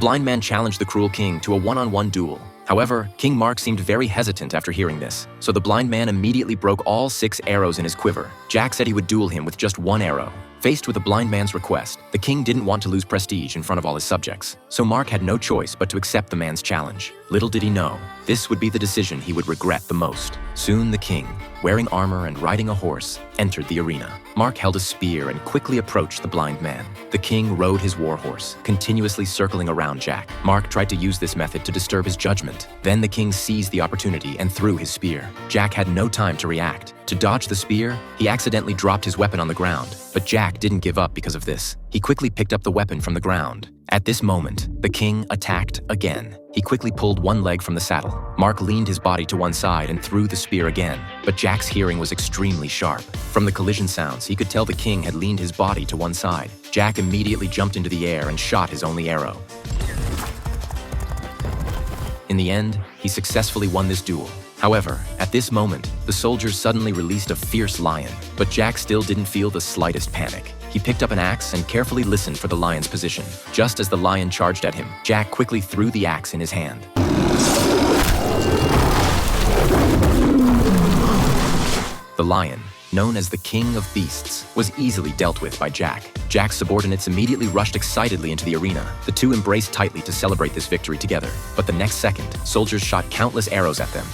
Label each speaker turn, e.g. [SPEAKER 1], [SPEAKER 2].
[SPEAKER 1] blind man challenged the cruel king to a one-on-one duel. However, King Mark seemed very hesitant after hearing this, so the blind man immediately broke all 6 arrows in his quiver. Jack said he would duel him with just 1 arrow. Faced with the blind man's request, the king didn't want to lose prestige in front of all his subjects, so Mark had no choice but to accept the man's challenge. Little did he know, this would be the decision he would regret the most. Soon the king, wearing armor and riding a horse, entered the arena. Mark held a spear and quickly approached the blind man. The king rode his warhorse, continuously circling around Jack. Mark tried to use this method to disturb his judgment. Then the king seized the opportunity and threw his spear. Jack had no time to react. To dodge the spear, he accidentally dropped his weapon on the ground, but Jack didn't give up because of this. He quickly picked up the weapon from the ground. At this moment, the king attacked again. He quickly pulled one leg from the saddle. Mark leaned his body to one side and threw the spear again, but Jack's hearing was extremely sharp. From the collision sounds, he could tell the king had leaned his body to one side. Jack immediately jumped into the air and shot his only arrow. In the end, he successfully won this duel. However, at this moment, the soldiers suddenly released a fierce lion, but Jack still didn't feel the slightest panic. He picked up an axe and carefully listened for the lion's position. Just as the lion charged at him, Jack quickly threw the axe in his hand. The lion, known as the King of Beasts, was easily dealt with by Jack. Jack's subordinates immediately rushed excitedly into the arena. The two embraced tightly to celebrate this victory together. But the next second, soldiers shot countless arrows at them.